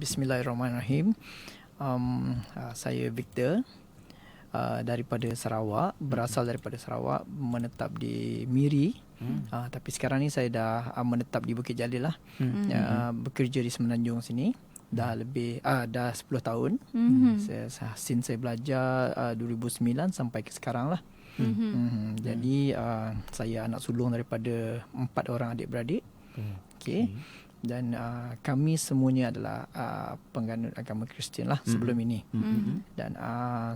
Bismillahirrahmanirrahim. Saya Victor daripada Sarawak, berasal daripada Sarawak, menetap di Miri. Tapi sekarang ni saya dah menetap di Bukit Jalil lah. Bekerja di Semenanjung sini. Dah 10 tahun. Since saya belajar 2009 sampai ke sekarang lah. Jadi saya anak sulung daripada 4 orang adik-beradik. Okay. Dan kami semuanya adalah pengganut agama Kristian lah sebelum ini. Dan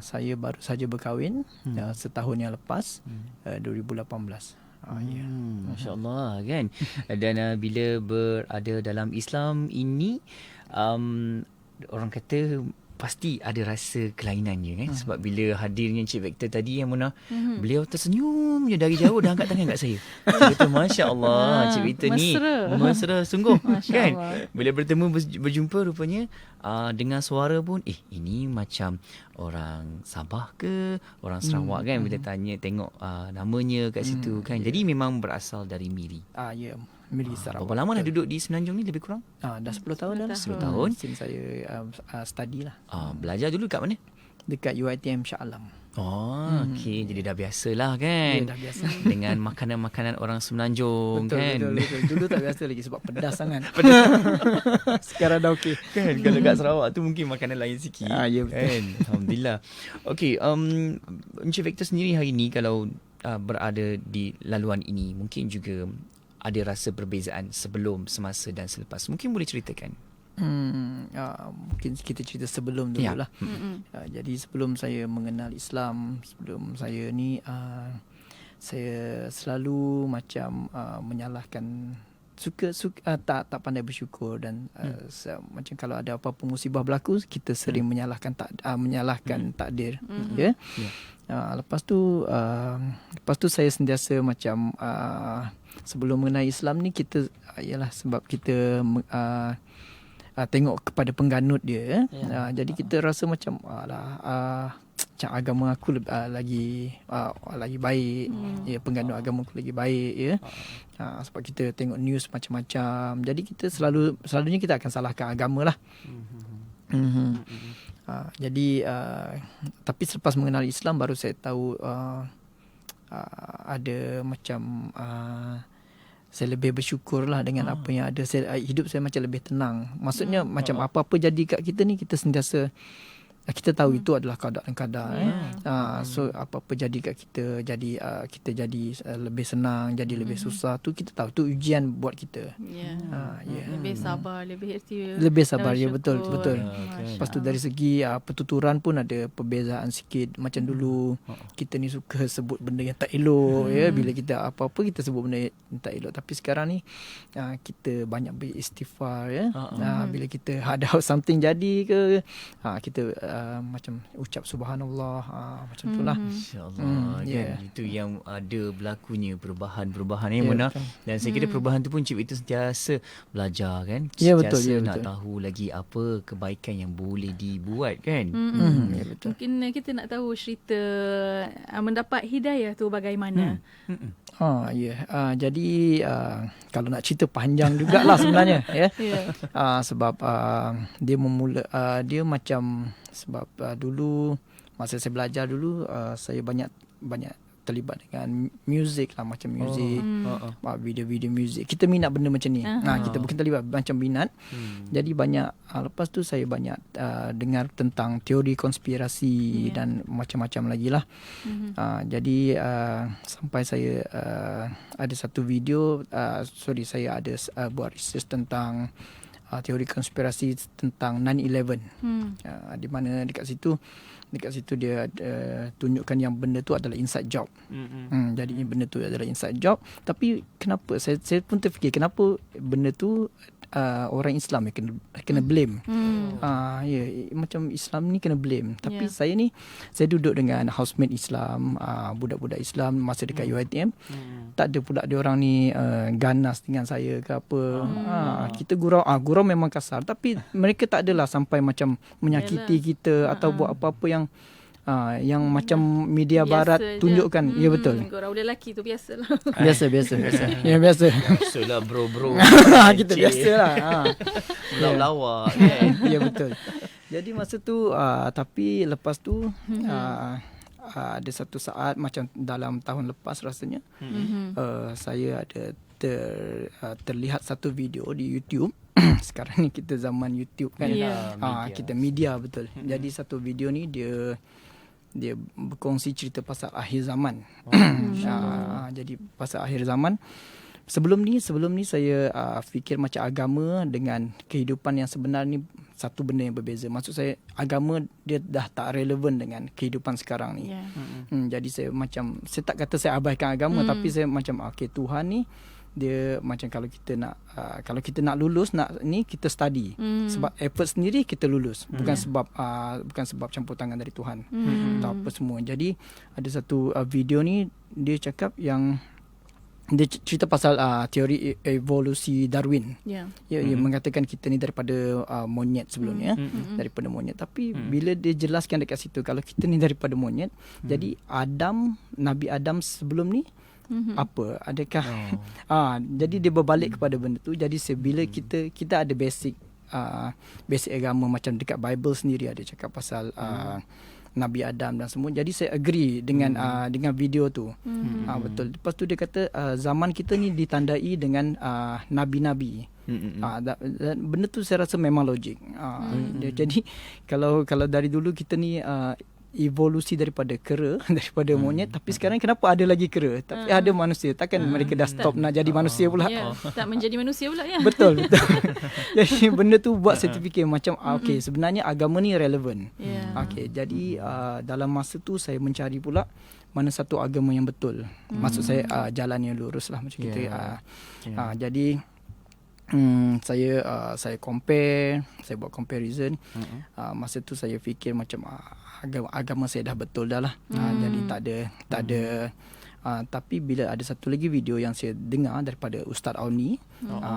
saya baru saja berkahwin setahun yang lepas, 2018. Masya Allah kan. Dan bila berada dalam Islam ini, orang kata pasti ada rasa kelainan je kan. Sebab bila hadirnya Encik Victor tadi yang Mona, beliau tersenyum je dari jauh dah angkat tangan kat saya. Saya kata Masya Allah, Encik Victor ni mesra sungguh kan. Bila bertemu berjumpa rupanya dengan suara pun ini macam orang Sabah ke orang Sarawak kan. Bila tanya tengok namanya kat situ kan. Jadi memang berasal dari Miri. Ya, Miri Sarawak. Berapa lama dah duduk di Semenanjung ni lebih kurang? Dah 10 tahun dah. 10 tahun. Since saya study lah. Belajar dulu kat mana? Dekat UiTM Shah Alam. Okey, jadi dah biasalah kan. Dah biasa. Dengan makanan-makanan orang Semenanjung kan. Betul. Dulu tak biasa lagi sebab pedas sangat. Sekarang dah okey. Kan kalau kat Sarawak tu mungkin makanan lain sikit. Ya betul. Kan? Alhamdulillah. Okey, Encik Victor sendiri hari ni kalau berada di laluan ini, mungkin juga ada rasa perbezaan sebelum, semasa dan selepas. Mungkin boleh ceritakan. Mungkin kita cerita sebelum dulu lah. Jadi sebelum saya mengenal Islam, sebelum saya ni saya selalu macam menyalahkan tak pandai bersyukur dan macam kalau ada apa-apa musibah berlaku kita sering menyalahkan takdir. Lepas tu saya sentiasa macam sebelum mengenal Islam ni kita ialah sebab kita tengok kepada pengganut dia. Jadi kita rasa macam macam agama aku lagi baik, pengganut agama aku lagi baik ya. Sebab kita tengok news macam-macam. Jadi kita selalunya kita akan salahkan agama lah. Jadi tapi selepas mengenal Islam baru saya tahu ada macam saya lebih bersyukur lah dengan apa yang ada. Hidup saya macam lebih tenang. Maksudnya macam apa-apa jadi kat kita ni, kita sentiasa kita tahu itu adalah qada dan qadar. So apa-apa jadi kat kita, jadi kita jadi lebih senang, jadi lebih susah tu kita tahu tu ujian buat kita. Lebih sabar, lebih ikhtiar. Lebih sabar, ya betul. Lepas tu dari segi pertuturan pun ada perbezaan sikit. Macam dulu kita ni suka sebut benda yang tak elok ya. Bila kita apa-apa kita sebut benda yang tak elok. Tapi sekarang ni kita banyak beristighfar ya. Bila kita ada something jadi ke, kita macam ucap subhanallah, macam itulah. InsyaAllah kan. Itu yang ada berlakunya perubahan-perubahan yang Mona. Dan saya kira perubahan tu pun Cik Victor sentiasa belajar kan. Sentiasa nak tahu lagi apa kebaikan yang boleh dibuat kan. Betul. Mungkin kita nak tahu cerita mendapat hidayah tu bagaimana. Jadi kalau nak cerita panjang jugalah sebenarnya ya. Sebab dia macam sebab dulu masa saya belajar dulu saya banyak terlibat dengan muzik lah, macam muzik, video-video muzik. Kita minat benda macam ni. Kita bukan terlibat, macam minat. Jadi banyak lepas tu saya banyak dengar tentang teori konspirasi dan macam-macam lagi lah. Jadi sampai saya ada satu video, saya ada buat research tentang teori konspirasi tentang 9/11. Di mana dekat situ dia tunjukkan yang benda tu adalah inside job. Jadi benda tu adalah inside job. Tapi kenapa saya pun terfikir kenapa benda tu orang Islam yang kena blame. Macam Islam ni kena blame. Tapi saya duduk dengan housemate Islam, budak-budak Islam masa dekat UiTM. Tak ada pula dia orang ni ganas dengan saya ke apa. Kita gurau memang kasar, tapi mereka tak adalah sampai macam menyakiti kita atau buat apa-apa yang yang macam media Biasa barat je. tunjukkan. Ya betul. Korang budak lelaki tu biasalah. Biasa. Ya biasa. Biasalah bro. Kita biasalah. Lawak kan. Ya betul. Jadi masa tu tapi lepas tu ada satu saat macam dalam tahun lepas rasanya saya ada terlihat satu video di YouTube. Sekarang ni kita zaman YouTube kan. Kita media betul. Jadi satu video ni dia berkongsi cerita pasal akhir zaman. Jadi pasal akhir zaman. Sebelum ni saya fikir macam agama dengan kehidupan yang sebenar ni satu benda yang berbeza. Maksud saya agama dia dah tak relevan dengan kehidupan sekarang ni. Jadi saya tak kata saya abaikan agama, tapi saya macam Tuhan ni dia macam kalau kita nak lulus kita study. Sebab effort sendiri kita lulus. Bukan sebab campur tangan dari Tuhan. Atau apa semua. Jadi ada satu video ni dia cakap yang dia cerita pasal teori evolusi Darwin. Dia mengatakan kita ni daripada monyet sebelumnya, daripada monyet. Tapi bila dia jelaskan dekat situ kalau kita ni daripada monyet, jadi Nabi Adam sebelum ni apa? Adakah jadi dia berbalik kepada benda tu. Jadi bila kita ada basic agama macam dekat Bible sendiri ada cakap pasal Nabi Adam dan semua. Jadi saya agree dengan video tu. Betul. Lepas tu dia kata zaman kita ni ditandai dengan nabi-nabi. Dan benda tu saya rasa memang logik. Jadi kalau dari dulu kita ni evolusi daripada kera, daripada monyet, tapi sekarang kenapa ada lagi kera? Tapi ada manusia. Takkan mereka dah stop nak jadi manusia pula? Tak menjadi manusia pula ya. Betul. Jadi benda tu buat saya terfikir macam sebenarnya agama ni relevan. Jadi dalam masa tu saya mencari pula mana satu agama yang betul. Maksud saya jalan yang lurus lah macam kita. Jadi saya compare, saya buat comparison. Masa tu saya fikir macam agama saya dah betul dah lah. Jadi tak ada tapi bila ada satu lagi video yang saya dengar daripada Ustaz Auni,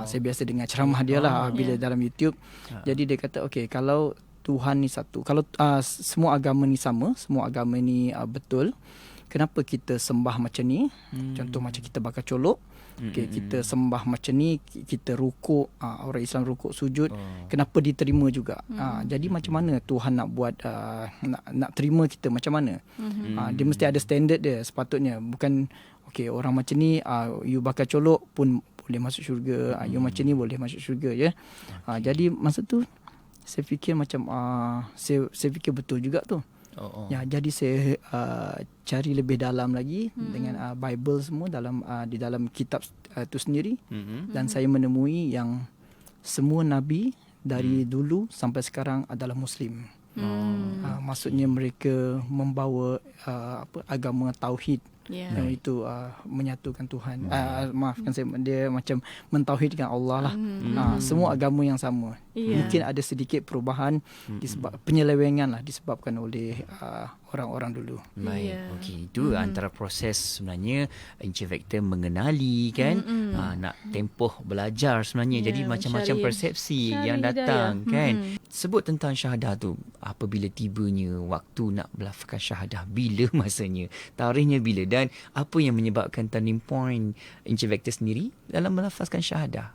saya biasa dengar ceramah dia lah bila dalam YouTube. Jadi dia kata kalau Tuhan ni satu, kalau semua agama ni sama, semua agama ni betul, kenapa kita sembah macam ni? Contoh macam kita bakar colok, kita sembah macam ni, kita rukuk, orang Islam rukuk sujud, kenapa diterima juga? Jadi macam mana Tuhan nak buat nak terima kita macam mana? Dia mesti ada standard dia sepatutnya. Bukan orang macam ni you bakar colok pun boleh masuk syurga, you macam ni boleh masuk syurga ya. Jadi masa tu saya fikir macam saya fikir betul juga tu. Jadi saya cari lebih dalam lagi dengan Bible semua di dalam kitab itu sendiri, dan saya menemui yang semua nabi dari dulu sampai sekarang adalah Muslim. Maksudnya mereka membawa agama tauhid. Yang itu menyatukan Tuhan. Maafkan saya, dia macam mentauhidkan Allah lah. Semua agama yang sama. Mungkin ada sedikit perubahan penyelewengan lah disebabkan oleh orang-orang dulu. Baik. Itu antara proses sebenarnya Encik Victor mengenali kan, nak tempoh belajar sebenarnya. Jadi macam-macam persepsi yang datang kan. Sebut tentang syahadah tu, apabila tibanya waktu nak melafazkan syahadah, bila masanya, tarikhnya bila, dan apa yang menyebabkan turning point Encik Victor sendiri dalam melafazkan syahadah?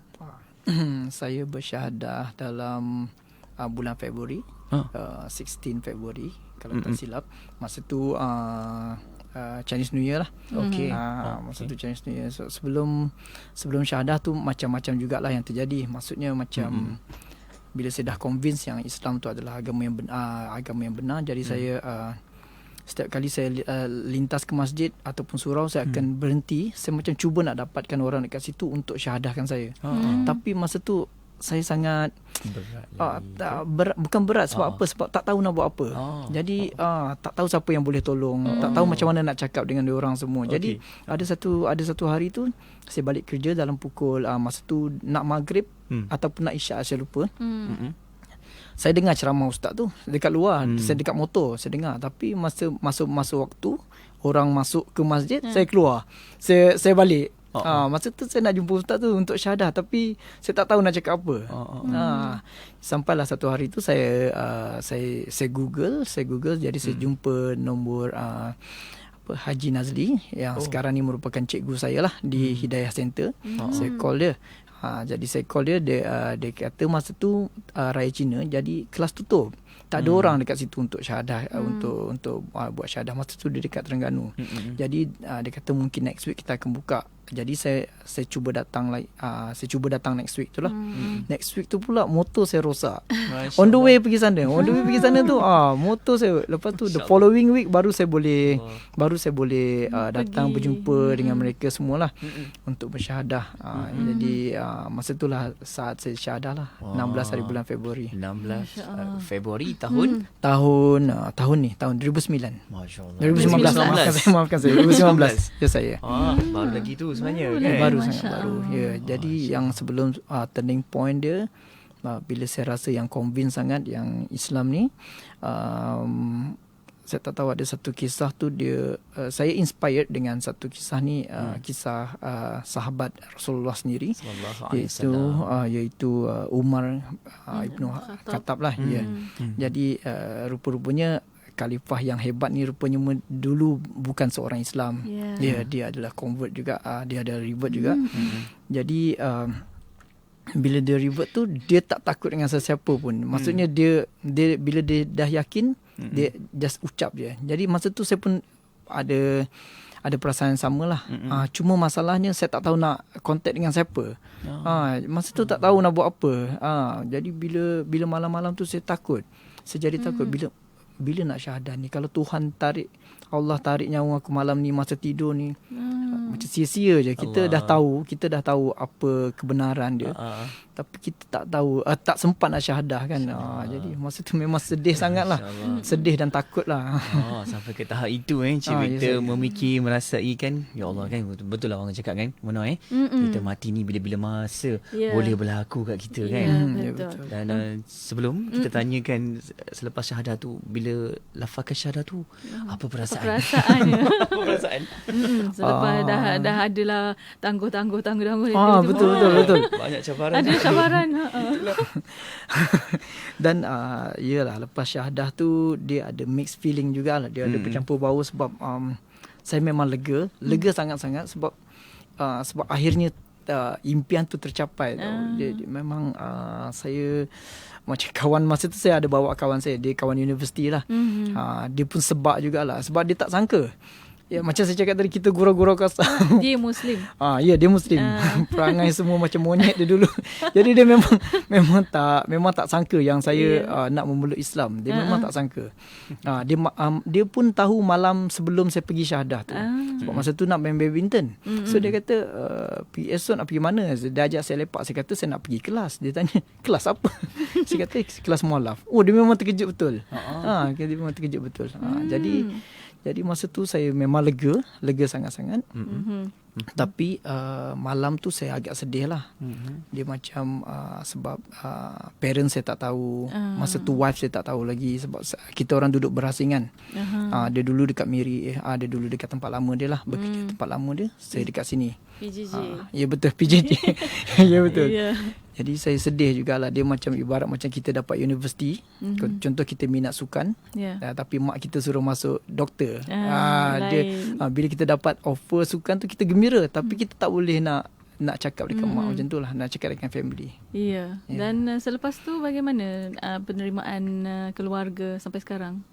Saya bersyahadah dalam bulan Februari, 16 Februari kalau tak silap. Masa tu Chinese New Year lah. Masa tu Chinese New Year. So, sebelum syahadah tu macam-macam jugalah yang terjadi. Maksudnya macam bila saya dah convince yang Islam tu adalah agama yang benar, jadi saya setiap kali saya lintas ke masjid ataupun surau, saya akan berhenti. Saya macam cuba nak dapatkan orang dekat situ untuk syahadahkan saya. Tapi masa tu saya sangat bukan berat sebab apa? Sebab tak tahu nak buat apa. Jadi tak tahu siapa yang boleh tolong, tak tahu macam mana nak cakap dengan dia orang semua. Jadi ada satu hari tu saya balik kerja dalam pukul masa tu nak maghrib ataupun nak isyak, saya lupa. Saya dengar ceramah ustaz tu dekat luar. Saya dekat motor, saya dengar. Tapi masa waktu orang masuk ke masjid, saya keluar. Saya balik. Masa tu saya nak jumpa ustaz tu untuk syahadah, tapi saya tak tahu nak cakap apa. Sampailah satu hari tu saya Google, jadi saya jumpa nombor Haji Nazli yang sekarang ni merupakan cikgu saya lah di Hidayah Center. Saya call dia. Jadi saya call dia kata masa tu Raya Cina, jadi kelas tutup. Tak ada orang dekat situ untuk syahadah, untuk buat syahadah. Masa tu dia dekat Terengganu. Jadi dia kata mungkin next week kita akan buka. Jadi saya cuba datang next week tu lah. Next week tu pula motor saya rosak. On the way pergi sana. Tu motor saya, lepas tu the following week baru saya boleh datang berjumpa dengan mereka semualah untuk bersyahadah. Jadi masa itulah saat saya syahadah lah. 16 hari bulan Februari. 16 Februari tahun 2009. Masya-Allah. 2019. Maafkan saya. 2019. Ya saya. Baru lagi tu sebenarnya kan. Baru sangat baru. Ya, jadi yang sebelum turning point dia, bila saya rasa yang convince sangat yang Islam ni, saya tak tahu, ada satu kisah tu dia, saya inspired dengan satu kisah ni, kisah sahabat Rasulullah sendiri, iaitu Umar Ibnu Khattab lah. Ya. Jadi rupa-rupanya khalifah yang hebat ni rupanya dulu bukan seorang Islam. Dia adalah convert juga, dia ada revert juga. Jadi bila dia revert tu, dia tak takut dengan sesiapa pun. Maksudnya dia bila dia dah yakin, dia just ucap je. Jadi masa tu saya pun ada perasaan yang sama lah. Cuma masalahnya saya tak tahu nak contact dengan siapa. Masa tu tak tahu nak buat apa. Jadi bila malam-malam tu saya takut. Saya jadi takut bila nak syahadah ni, kalau Tuhan Allah tarik nyawa aku malam ni masa tidur ni, macam sia-sia je. Kita dah tahu apa kebenaran dia, tapi kita tak tahu, tak sempat nak syahadah kan. Jadi masa tu memang sedih sangatlah. Sedih dan takut lah. Sampai ke tahap itu Cik Victor memikir, merasai kan, ya Allah kan, betul lah orang cakap kan, kita mati ni bila-bila masa boleh berlaku kat kita kan. Betul. Dan sebelum kita tanyakan selepas syahadah tu, bila lafazkan syahadah tu, apa perasaan? Perasaan. Selepas dah adalah tangguh. Betul. Banyak cabaran. Ada cabaran. Dan yalah, lepas syahadah tu dia ada mixed feeling jugalah. Dia ada bercampur bau sebab saya memang lega sangat-sangat sebab akhirnya impian tu tercapai. Dia memang saya macam kawan masa tu, saya ada bawa kawan saya, dia kawan universiti lah. Dia pun sebab jugalah sebab dia tak sangka. Ya, macam saya cakap tadi, kita gurau-gurau kasar. Dia Muslim. Ya, dia Muslim. Perangai semua macam monyet dia dulu. Jadi dia memang tak sangka yang saya nak memeluk Islam. Dia memang tak sangka. Dia pun tahu malam sebelum saya pergi syahadah tu. Sebab masa tu nak main badminton. So dia kata, esok nak pergi mana? Dia ajak saya lepak. Saya kata saya nak pergi kelas. Dia tanya, kelas apa? Saya kata kelas mualaf. Oh, dia memang terkejut betul. Dia memang terkejut betul. Jadi masa tu saya memang lega sangat-sangat. Tapi malam tu saya agak sedih lah. Dia macam sebab parents saya tak tahu. Masa tu wife saya tak tahu lagi, sebab kita orang duduk berasingan. Dia dulu dekat Miri, dia dulu dekat tempat lama dia lah, bekerja tempat lama dia. Saya dekat sini. PJJ. Ya betul, PJJ. Ya betul. Jadi saya sedih jugalah. Dia macam ibarat macam kita dapat universiti. Contoh kita minat sukan, tapi mak kita suruh masuk doktor. Bila kita dapat offer sukan tu, kita gembira, tapi kita tak boleh nak cakap dekat mak macam tu lah. Nak cakap dengan family. Dan selepas tu bagaimana penerimaan keluarga sampai sekarang?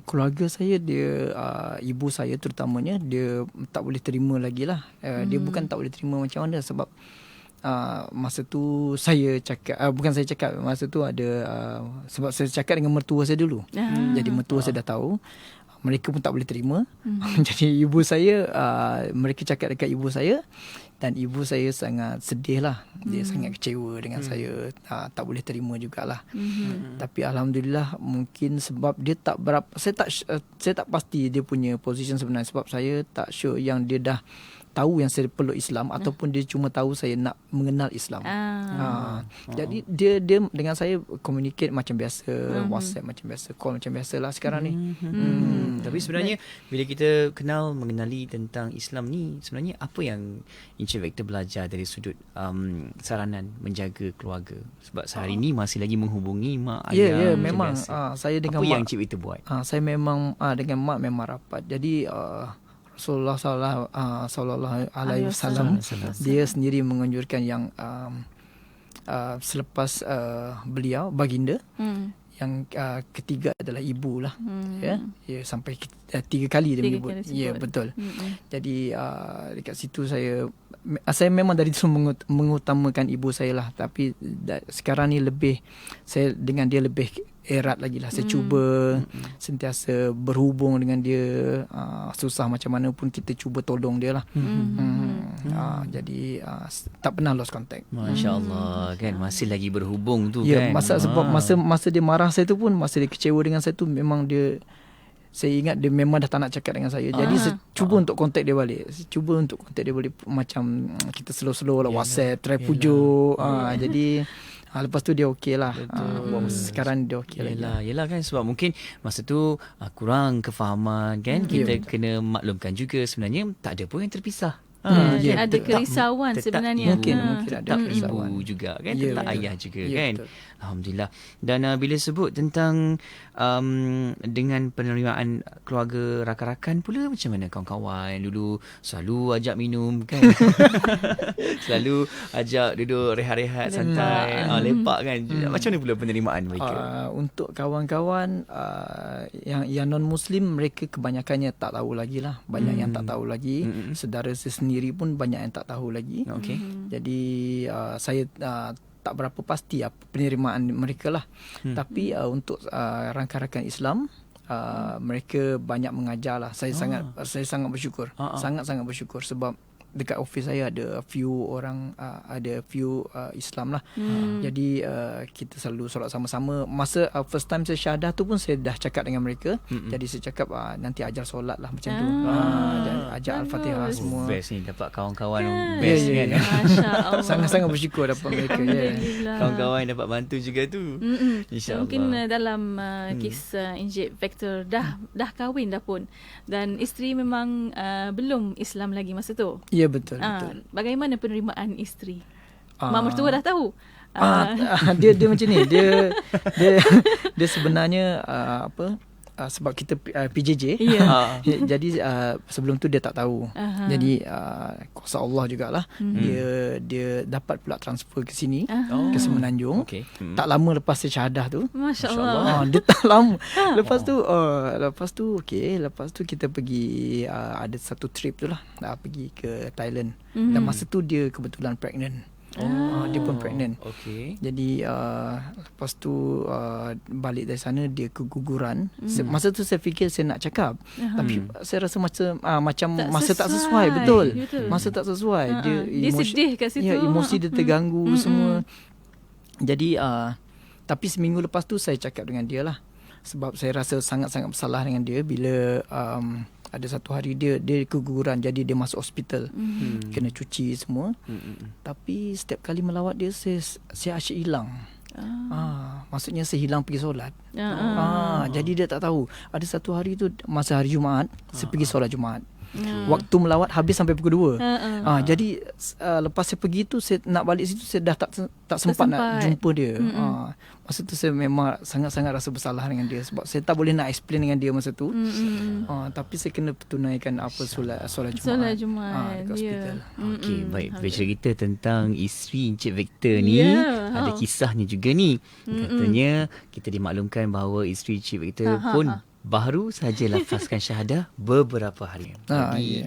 Keluarga saya, dia ibu saya terutamanya, dia tak boleh terima lagi lah. Dia bukan tak boleh terima macam mana, sebab masa tu saya cakap, masa tu ada sebab saya cakap dengan mertua saya dulu. Jadi mertua saya dah tahu, mereka pun tak boleh terima. Jadi ibu saya, mereka cakap dekat ibu saya, dan ibu saya sangat sedih lah. Dia sangat kecewa dengan saya, tak boleh terima jugalah. Tapi alhamdulillah, mungkin sebab dia tak berapa, saya tak pasti dia punya position sebenarnya, sebab saya tak sure yang dia dah tahu yang saya peluk Islam ataupun dia cuma tahu saya nak mengenal Islam. Jadi dia dengan saya communicate macam biasa, WhatsApp macam biasa, call macam biasalah sekarang ni. Tapi sebenarnya bila kita mengenali tentang Islam ni, sebenarnya apa yang Encik Victor belajar dari sudut saranan menjaga keluarga? Sebab sehari ni masih lagi menghubungi mak ayah. Memang saya dengan apa mak, yang Encik Victor buat? saya memang dengan mak memang rapat. Jadi Rasulullah sallallahu alaihi wasallam dia sendiri menganjurkan yang selepas beliau baginda, yang ketiga adalah ibu lah. Sampai 3 kali dia menyebut. Ya, betul. Jadi dekat situ saya memang dari dulu mengutamakan ibu saya lah, tapi sekarang ni lebih saya dengan dia lebih erat lagi lah. Saya cuba sentiasa berhubung dengan dia, susah macam mana pun kita cuba tolong dia lah. Jadi tak pernah lost contact. Masya Allah, kan masih lagi berhubung tu, kan. Sebab masa dia marah saya tu pun, masa dia kecewa dengan saya tu, memang saya ingat dia memang dah tak nak cakap dengan saya. Jadi saya cuba untuk contact dia balik. Macam kita slow-slow lah, WhatsApp, try pujuk. Jadi lepas tu dia okey lah. Sekarang dia okey lagi. Yelah kan, sebab mungkin masa tu kurang kefahaman kan. Kita kena maklumkan juga sebenarnya tak ada pun yang terpisah. Ada kerisauan sebenarnya. Mungkin ada tetap kerisauan. ibu juga kan, tetap ayah juga kan. Betul. Alhamdulillah. Dan bila sebut tentang dengan penerimaan keluarga rakan-rakan pula, macam mana kawan-kawan dulu selalu ajak minum kan? Selalu ajak duduk rehat-rehat santai, lepak kan? Macam mana pula penerimaan mereka? Untuk kawan-kawan yang non-Muslim, mereka kebanyakannya tak tahu lagi lah. Banyak yang tak tahu lagi. Saudara saya sendiri pun banyak yang tak tahu lagi. Jadi saya tak berapa pasti apa penerimaan mereka lah. Tapi untuk rakan-rakan Islam, mereka banyak mengajar lah. Saya sangat bersyukur. Sangat-sangat bersyukur sebab dekat office saya ada few orang, Islam lah. Jadi kita selalu solat sama-sama. Masa first time saya syahadah tu pun saya dah cakap dengan mereka. Jadi saya cakap nanti ajar solat lah macam tu. Ajar Al-Fatihah semua. Best ni dapat kawan-kawan best kan. Masya-Allah. Sangat-sangat bersyukur dapat mereka. Kawan-kawan dapat bantu juga tu. InsyaAllah. Mungkin dalam kisah Encik Victor dah kahwin dah pun, dan isteri memang belum Islam lagi masa tu. Ya, betul. Bagaimana penerimaan isteri? Mak mertua dah tahu. Dia macam ni. Dia sebenarnya sebab kita PJJ. Jadi sebelum tu dia tak tahu. Jadi kuasa Allah jugalah. Dia dapat pula transfer ke sini, ke Semenanjung. Tak lama lepas saya syahadah tu. Masya-Allah. Dia tak lama. Lepas tu kita pergi ada satu trip tu lah, pergi ke Thailand. Dan masa tu dia kebetulan pregnant. Dia pun pregnant. Jadi lepas tu balik dari sana dia keguguran. Masa tu saya fikir saya nak cakap, tapi saya rasa macam masa tak sesuai. Betul. Masa tak sesuai. Dia sedih kat situ. Emosi dia terganggu semua. Jadi tapi seminggu lepas tu saya cakap dengan dia lah, sebab saya rasa sangat-sangat bersalah dengan dia bila ada satu hari dia keguguran, jadi dia masuk hospital. Kena cuci semua. Tapi setiap kali melawat dia, saya asyik hilang. Maksudnya saya hilang pergi solat. Jadi dia tak tahu. Ada satu hari tu masa hari Jumaat, saya pergi solat Jumaat. Waktu melawat habis sampai pukul 2. Jadi lepas saya pergi tu, saya nak balik situ, saya dah tak sempat nak jumpa dia. Masa tu saya memang sangat-sangat rasa bersalah dengan dia, sebab saya tak boleh nak explain dengan dia masa tu. Tapi saya kena tunaikan solat Jumaat dekat hospital. Okey, baik. Bercerita kita tentang isteri Encik Victor ni, ada kisahnya juga ni. Katanya kita dimaklumkan bahawa isteri Encik Victor pun baru saja lafazkan syahadah beberapa hari.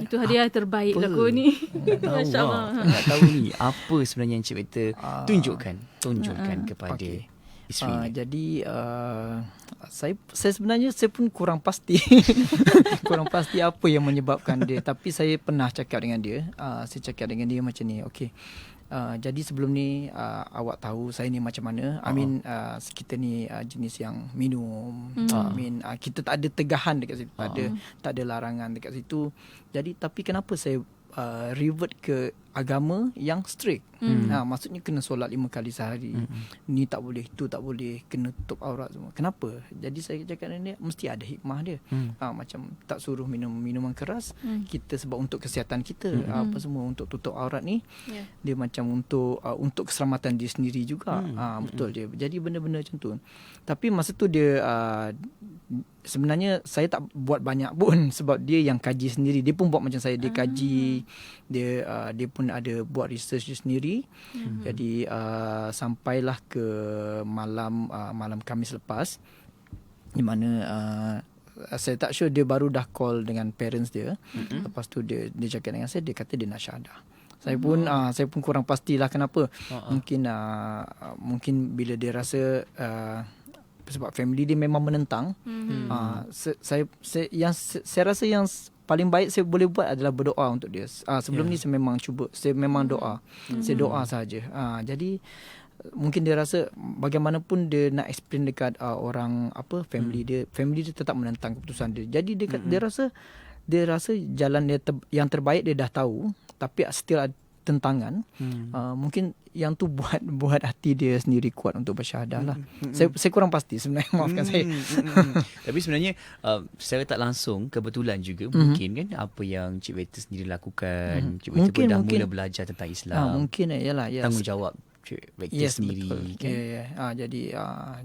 Itu hadiah terbaik lah kau ni. Masya-Allah. Nak tahu ni apa sebenarnya Encik Victor tunjukkan kepada isteri ni. Jadi saya sebenarnya pun kurang pasti apa yang menyebabkan dia, tapi saya pernah cakap dengan dia. Saya cakap dengan dia macam ni, okey. Jadi sebelum ni awak tahu saya ni macam mana. Kita ni jenis yang minum. Kita tak ada tegahan dekat situ. Tak ada larangan dekat situ. Jadi tapi kenapa saya revert ke agama yang strict. Maksudnya kena solat 5 kali sehari. Ni tak boleh, tu tak boleh, kena tutup aurat semua. Kenapa? Jadi saya cakap dengan dia mesti ada hikmah dia. Macam tak suruh minum minuman keras, kita sebab untuk kesihatan kita, apa semua untuk tutup aurat ni. Dia macam untuk keselamatan dia sendiri juga. Betul dia. Jadi benda-benda macam tu. Tapi masa tu dia sebenarnya saya tak buat banyak pun sebab dia yang kaji sendiri. Dia pun buat macam saya, dia kaji, dia pun ada buat research dia sendiri. Jadi sampailah ke malam Khamis lepas, di mana saya tak sure, dia baru dah call dengan parents dia. Lepas tu dia cakap dengan saya, dia kata dia nak syahadah. Saya pun kurang pastilah kenapa. Mungkin bila dia rasa sebab family dia memang menentang. Saya rasa yang paling baik saya boleh buat adalah berdoa untuk dia. Sebelum ni saya memang doa. Saya doa saja. Jadi mungkin dia rasa bagaimanapun dia nak explain dekat orang family dia tetap menentang keputusan dia. Jadi dia rasa jalan dia yang terbaik dia dah tahu, tapi still ada tentangan. Mungkin yang tu buat hati dia sendiri kuat untuk bersyahadah lah. Saya kurang pasti sebenarnya, maafkan saya. Tapi sebenarnya secara tak langsung kebetulan juga mungkin kan apa yang Cik Vector sendiri lakukan. Cik Vector pun dah mula belajar tentang Islam. Mungkin yalah, tanggungjawab Cik Vector sendiri kan. Jadi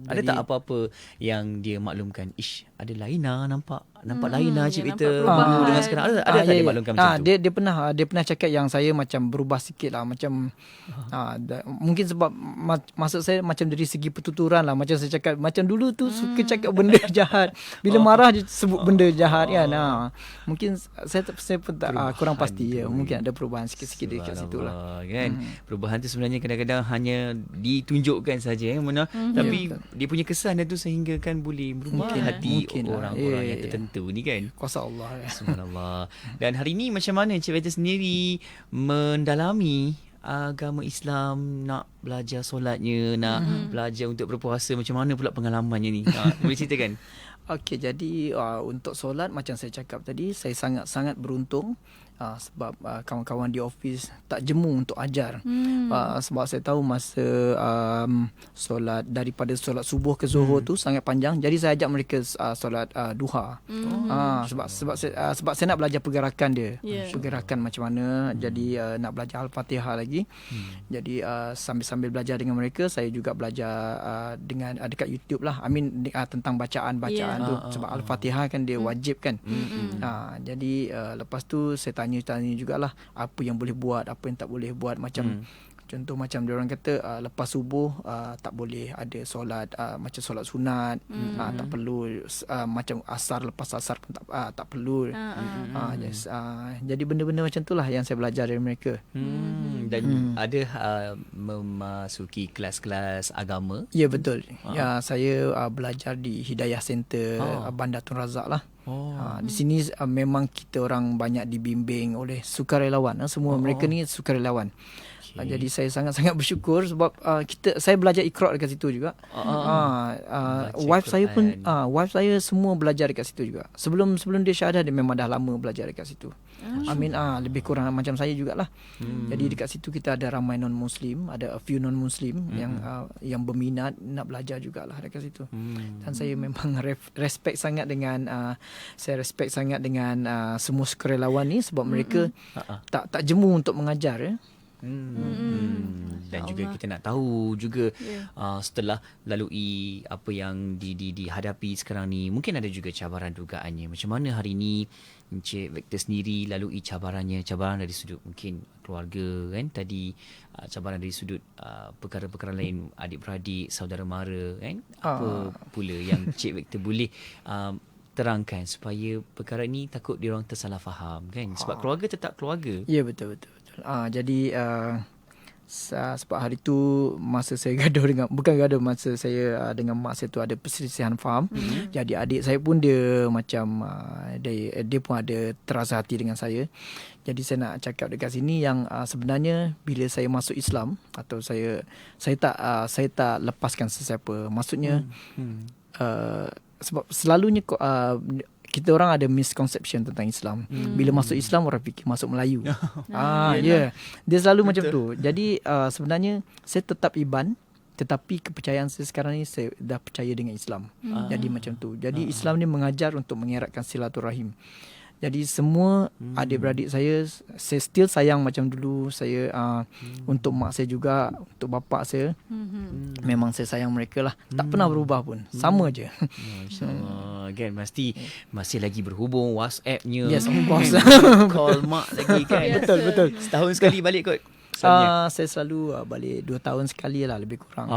ada tak apa-apa yang dia maklumkan, ada lain nampak lain Cik Vector dengan sekarang, ada tak dia maklumkan macam tu? Dia pernah cakap yang saya macam berubah sikit lah, macam mungkin sebab maksud saya macam dari segi pertuturan lah. Macam saya cakap, macam dulu tu suka cakap benda jahat, bila marah je sebut benda jahat kan. Mungkin saya pun tak kurang pasti mungkin ada perubahan sikit-sikit dekat situ lah kan. Perubahan tu sebenarnya kadang-kadang hanya ditunjukkan saja tapi dia punya kesan tu sehingga kan boleh merubah hati orang-orang yang tertentu ni kan. Kuasa Allah. Subhanallah. Dan hari ni macam mana Cik Vector sendiri mendalami agama Islam, nak belajar solatnya, nak belajar untuk berpuasa, macam mana pula pengalamannya ni? Boleh ceritakan? Okey, jadi untuk solat macam saya cakap tadi, saya sangat-sangat beruntung. Sebab kawan-kawan di office tak jemu untuk ajar. Sebab saya tahu masa solat, daripada solat subuh ke zuhur tu sangat panjang. Jadi saya ajak mereka solat duha. Sebab saya nak belajar pergerakan dia. Pergerakan macam mana. Jadi nak belajar Al-Fatihah lagi. Jadi sambil-sambil belajar dengan mereka, saya juga belajar dengan dekat YouTube lah. Tentang bacaan-bacaan tu. Sebab Al-Fatihah kan dia wajib kan. Jadi lepas tu saya tanya jugalah apa yang boleh buat, apa yang tak boleh buat. Macam contoh macam diorang kata lepas subuh tak boleh ada solat macam solat sunat, tak perlu macam asar, lepas asar pun tak perlu. Jadi benda-benda macam itulah yang saya belajar dari mereka. Dan ada memasuki kelas-kelas agama? Ya, betul. Saya belajar di Hidayah Center Bandar Tun Razak lah. Di sini memang kita orang banyak dibimbing oleh sukarelawan. Semua mereka ni sukarelawan. Jadi saya sangat-sangat bersyukur sebab saya belajar Iqra dekat situ juga. Wife saya semua belajar dekat situ juga. Sebelum dia syahadah, dia memang dah lama belajar dekat situ. Lebih kurang macam saya jugalah. Jadi dekat situ kita ada ramai non-Muslim, ada a few non-Muslim yang berminat nak belajar jugalah dekat situ. Dan saya memang respect sangat dengan semua sukarelawan ni sebab mereka tak jemu untuk mengajar Dan juga kita nak tahu juga setelah lalui apa yang dihadapi sekarang ni, mungkin ada juga cabaran dugaannya. Macam mana hari ni Encik Vector sendiri lalui cabarannya, cabaran dari sudut mungkin keluarga kan tadi, cabaran dari sudut perkara-perkara lain, adik-beradik, saudara mara kan. Apa pula yang Encik Vector boleh terangkan supaya perkara ni takut diorang tersalah faham kan, sebab keluarga tetap keluarga. Ya, betul. Jadi sebab hari tu masa saya masa saya dengan mak saya tu ada perselisihan faham. Jadi adik saya pun dia macam dia pun ada terasa hati dengan saya. Jadi saya nak cakap dekat sini yang sebenarnya bila saya masuk Islam atau saya tak lepaskan sesiapa. Maksudnya sebab selalunya kita orang ada misconception tentang Islam. Bila masuk Islam orang fikir masuk Melayu. Dia selalu macam tu. Jadi sebenarnya saya tetap Iban, tetapi kepercayaan saya sekarang ni saya dah percaya dengan Islam. Jadi macam tu. Jadi Islam ni mengajar untuk mengeratkan silaturahim. Jadi semua adik-beradik saya still sayang macam dulu. Saya untuk mak saya juga, untuk bapa saya, memang saya sayang mereka lah. Tak pernah berubah pun. Sama je. Masya-Allah. Kan pasti masih lagi berhubung, WhatsApp-nya. Yes, of course. Call mak lagi kan. Betul. Setahun sekali balik kot. Saya selalu balik 2 tahun sekali lah, lebih kurang.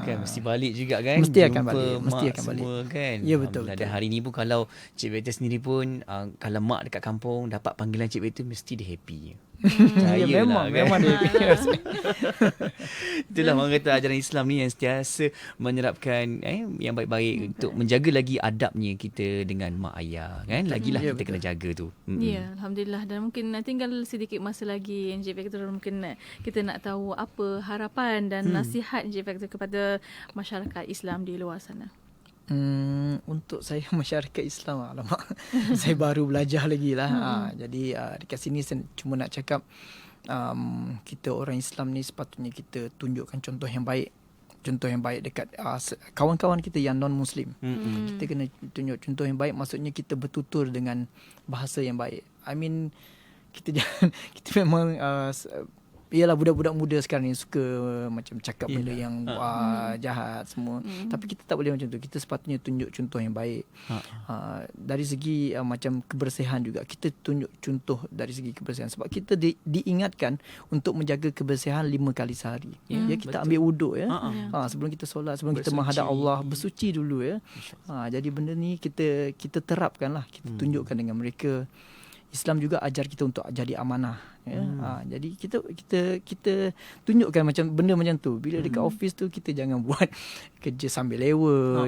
Kan mesti balik juga kan. Mesti akan Jumpa balik. Mesti mak akan balik. semua kan. Ya, betul. Dan hari ni pun kalau Cik Vector sendiri pun kalau mak dekat kampung dapat panggilan Cik Vector mesti dia happy. Ya, memang dia happy. Itulah orang kata ajaran Islam ni yang sentiasa menyerapkan yang baik-baik untuk menjaga lagi adabnya kita dengan mak ayah kan. Lagilah kita kena jaga tu. Ya, alhamdulillah. Dan mungkin tinggal sedikit masa lagi Encik Vector, mungkin kita nak tahu apa harapan dan nasihat Encik Vector kepada masyarakat Islam di luar sana. Untuk saya masyarakat Islam, alamak, saya baru belajar lagi lah. Jadi dekat sini saya cuma nak cakap kita orang Islam ni sepatutnya kita tunjukkan contoh yang baik. Contoh yang baik dekat kawan-kawan kita yang non-Muslim. Kita kena tunjuk contoh yang baik. Maksudnya kita bertutur dengan bahasa yang baik. I mean, kita memang ialah budak-budak muda sekarang ni suka macam cakap benda yang jahat semua. Tapi kita tak boleh macam tu. Kita sepatutnya tunjuk contoh yang baik. Dari segi macam kebersihan juga. Kita tunjuk contoh dari segi kebersihan. Sebab kita diingatkan untuk menjaga kebersihan 5 kali sehari. Kita ambil wuduk sebelum kita solat, sebelum kita menghadap Allah, bersuci dulu jadi benda ni kita terapkan lah. Kita tunjukkan dengan mereka. Islam juga ajar kita untuk jadi amanah. Jadi kita tunjukkan macam benda macam tu. Bila dekat office tu kita jangan buat kerja sambil lewa.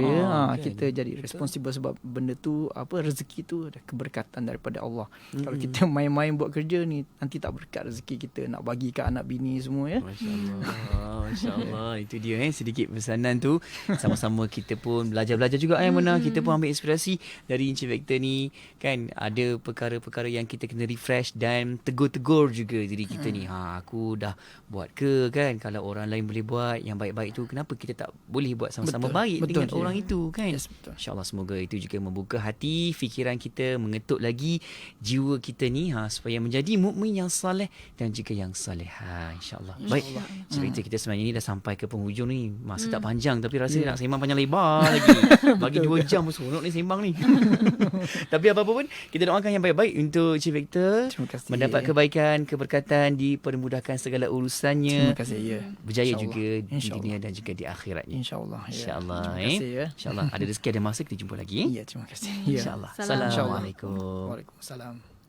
Kita jadi responsible sebab benda tu rezeki tu ada keberkatan daripada Allah. Kalau kita main-main buat kerja ni, nanti tak berkat rezeki kita nak bagi ke anak bini semua Masya-Allah. Itu dia sedikit pesanan tu. Sama-sama kita pun belajar juga Mona. Kita pun ambil inspirasi dari Encik Vector ni kan. Ada perkara-perkara yang kita kena refresh dan tegur-tegur juga diri kita ni. Aku dah buat ke kan? Kalau orang lain boleh buat yang baik-baik tu, kenapa kita tak boleh buat sama-sama baik dengan orang itu kan? InsyaAllah semoga itu juga membuka hati, fikiran kita, mengetuk lagi jiwa kita ni supaya menjadi mukmin yang soleh dan juga yang soleha, insyaAllah. Baik, cerita kita sebenarnya ni dah sampai ke penghujung ni. Masa tak panjang tapi rasa nak sembang panjang lebar lagi. Bagi 2 jam seronok ni sembang ni. Tapi apa-apa pun kita doakan yang baik-baik untuk Cik Vector, mendapat kebaikan, keberkatan, dipermudahkan segala urusannya. Terima kasih. Berjaya juga di dunia dan juga di akhiratnya. InsyaAllah. InsyaAllah. Terima kasih InsyaAllah ada rezeki ada masa kita jumpa lagi. Terima kasih. InsyaAllah. Assalamualaikum. Waalaikumsalam.